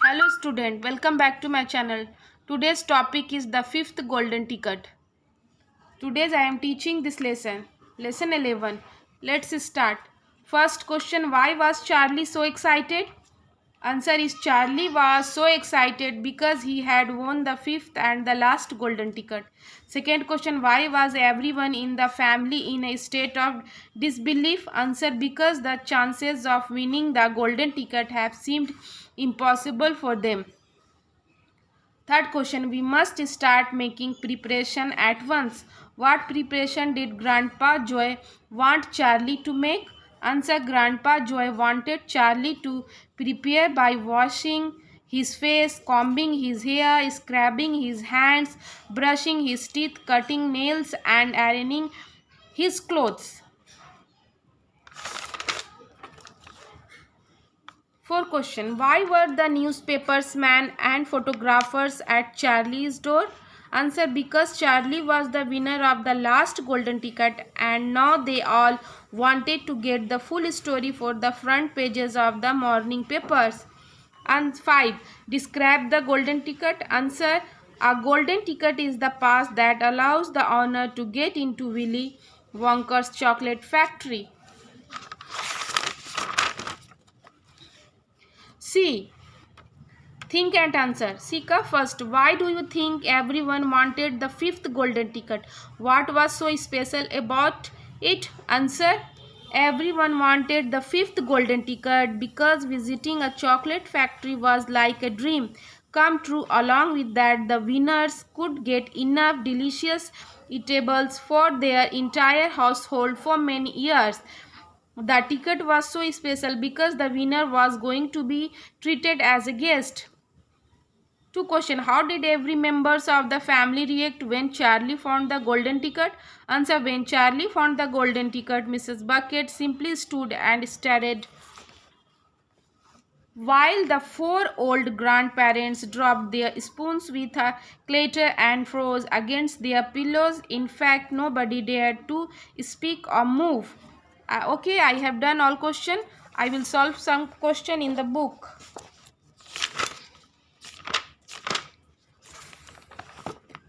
Hello student, welcome back to my channel. Today's topic is the fifth golden ticket. Today I am teaching this lesson. Lesson 11. Let's start. First question, why was Charlie so excited? Answer is Charlie was so excited because he had won the fifth and the last golden ticket. Second question, why was everyone in the family in a state of disbelief? Answer, because the chances of winning the golden ticket have seemed impossible for them. Third question, we must start making preparation at once. What preparation did Grandpa Joy want Charlie to make? Answer, Grandpa Joy wanted Charlie to prepare by washing his face, combing his hair, scrubbing his hands, brushing his teeth, cutting nails and ironing his clothes. Fourth question, why were the newspapersmen and photographers at Charlie's door? Answer, because Charlie was the winner of the last golden ticket and now they all wanted to get the full story for the front pages of the morning papers. And 5. Describe the golden ticket. Answer, a golden ticket is the pass that allows the owner to get into Willy Wonka's chocolate factory. C. Think and answer. Sika, first, why do you think everyone wanted the fifth golden ticket? What was so special about it? Answer, everyone wanted the fifth golden ticket because visiting a chocolate factory was like a dream come true. Along with that, the winners could get enough delicious eatables for their entire household for many years. The ticket was so special because the winner was going to be treated as a guest. Two question, how did every members of the family react when Charlie found the golden ticket? Answer, when Charlie found the golden ticket, Mrs. Bucket simply stood and stared, while the four old grandparents dropped their spoons with a clatter and froze against their pillows. In fact, nobody dared to speak or move. Okay, I have done all question. I will solve some question in the book.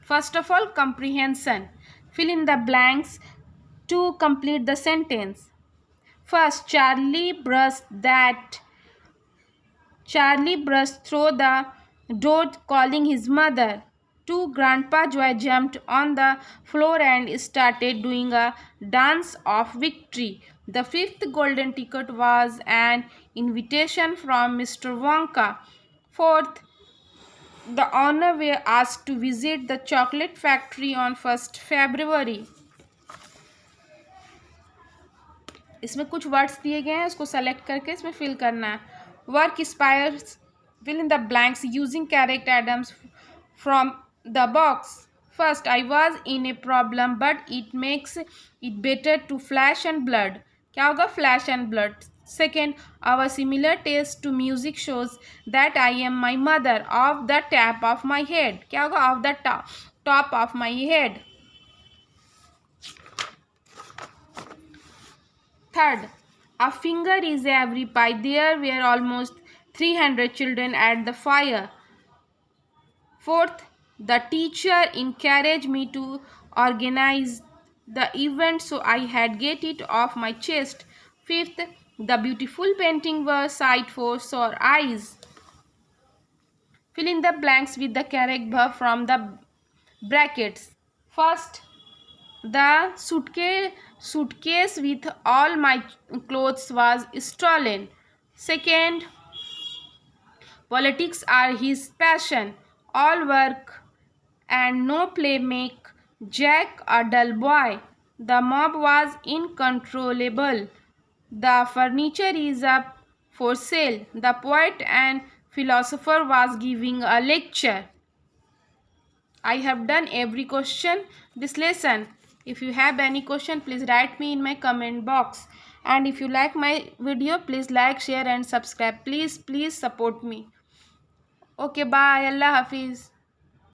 First of all, comprehension. Fill in the blanks to complete the sentence. First, Charlie brushed through the door calling his mother. 2. Grandpa Joy jumped on the floor and started doing a dance of victory. The fifth golden ticket was an invitation from Mr. Wonka. 4th, the owner were asked to visit the chocolate factory on 1st February. इसमें कुछ words दिए गए हैं, उसको select करके इसमें fill करना है. Work inspires, fill in the blanks using correct items from the box. First, I was in a problem, but it makes it better to flash and blood. क्या होगा? Flash and blood. Second, our similar taste to music shows that I am my mother. Off the top of my head. क्या होगा? Off the top of my head. Third, a finger is every pie. There were almost 300 children at the fire. Fourth, the teacher encouraged me to organize the event, so I had get it off my chest. Fifth, the beautiful painting was sight for sore eyes. Fill in the blanks with the correct verb from the brackets. First, the suitcase with all my clothes was stolen. Second, politics are his passion. All work and no play make Jack a dull boy. The mob was uncontrollable. The furniture is up for sale. The poet and philosopher was giving a lecture. I have done every question this lesson. If you have any question, please write me in my comment box. And if you like my video, please like, share and subscribe. Please support me. Okay, bye. Allah Hafiz.